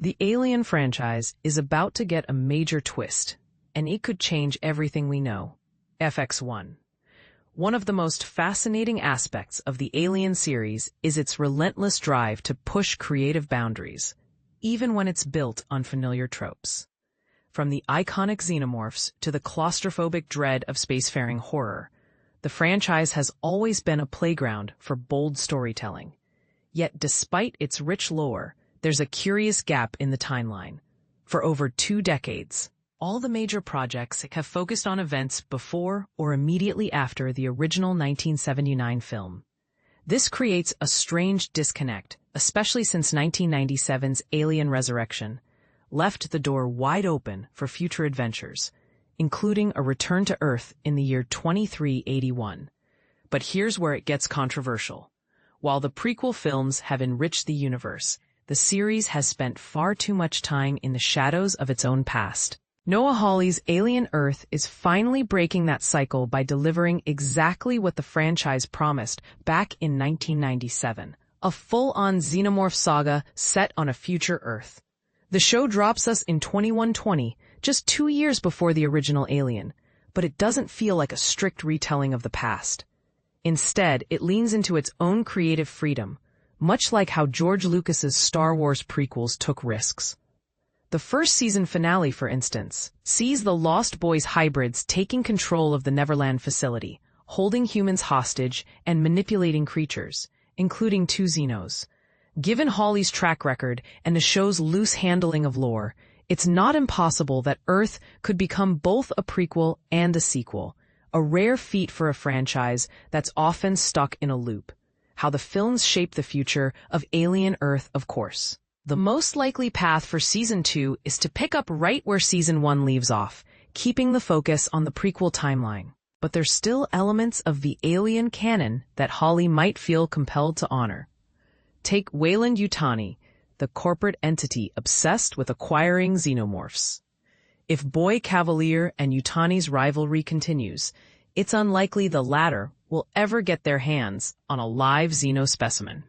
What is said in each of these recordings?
The Alien franchise is about to get a major twist, and it could change everything we know. FX1. One of the most fascinating aspects of the Alien series is its relentless drive to push creative boundaries, even when it's built on familiar tropes. From the iconic Xenomorphs to the claustrophobic dread of spacefaring horror, the franchise has always been a playground for bold storytelling. Yet despite its rich lore, there's a curious gap in the timeline. For over 2 decades, all the major projects have focused on events before or immediately after the original 1979 film. This creates a strange disconnect, especially since 1997's Alien Resurrection left the door wide open for future adventures, including a return to Earth in the year 2381. But here's where it gets controversial. While the prequel films have enriched the universe, the series has spent far too much time in the shadows of its own past. Noah Hawley's Alien Earth is finally breaking that cycle by delivering exactly what the franchise promised back in 1997, a full-on Xenomorph saga set on a future Earth. The show drops us in 2120, just 2 years before the original Alien, but it doesn't feel like a strict retelling of the past. Instead, it leans into its own creative freedom, much like how George Lucas's Star Wars prequels took risks. The first season finale, for instance, sees the Lost Boys hybrids taking control of the Neverland facility, holding humans hostage and manipulating creatures, including 2 Xenos. Given Hawley's track record and the show's loose handling of lore, it's not impossible that Earth could become both a prequel and a sequel, a rare feat for a franchise that's often stuck in a loop. How the films shape the future of Alien Earth, of course. The most likely path for Season 2 is to pick up right where Season 1 leaves off, keeping the focus on the prequel timeline. But there's still elements of the Alien canon that Hawley might feel compelled to honor. Take Weyland-Yutani, the corporate entity obsessed with acquiring xenomorphs. If Boy Cavalier and Yutani's rivalry continues, it's unlikely the latter will ever get their hands on a live xeno specimen,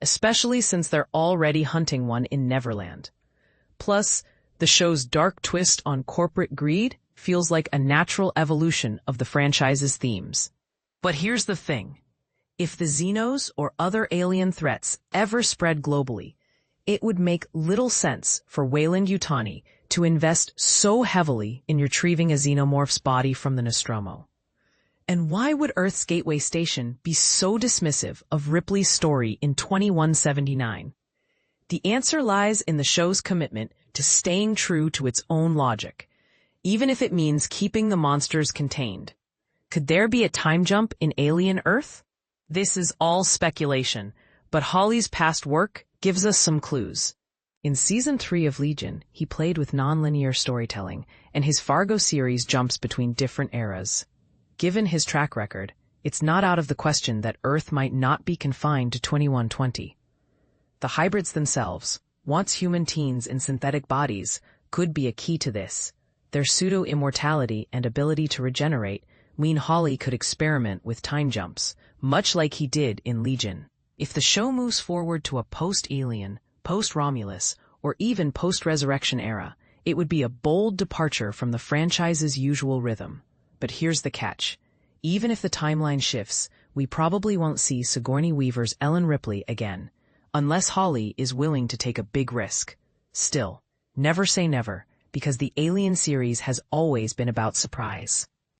especially since they're already hunting one in Neverland. Plus, the show's dark twist on corporate greed feels like a natural evolution of the franchise's themes. But here's the thing. If the Xenos or other alien threats ever spread globally, it would make little sense for Weyland-Yutani to invest so heavily in retrieving a xenomorph's body from the Nostromo. And why would Earth's Gateway Station be so dismissive of Ripley's story in 2179? The answer lies in the show's commitment to staying true to its own logic, even if it means keeping the monsters contained. Could there be a time jump in Alien Earth? This is all speculation, but Hawley's past work gives us some clues. In Season 3 of Legion, he played with nonlinear storytelling, and his Fargo series jumps between different eras. Given his track record, it's not out of the question that Earth might not be confined to 2120. The hybrids themselves, once human teens in synthetic bodies, could be a key to this. Their pseudo-immortality and ability to regenerate mean Hawley could experiment with time jumps, much like he did in Legion. If the show moves forward to a post-Alien, post-Romulus, or even post-Resurrection era, it would be a bold departure from the franchise's usual rhythm. But here's the catch. Even if the timeline shifts, we probably won't see Sigourney Weaver's Ellen Ripley again, unless Hawley is willing to take a big risk. Still, never say never, because the Alien series has always been about surprise.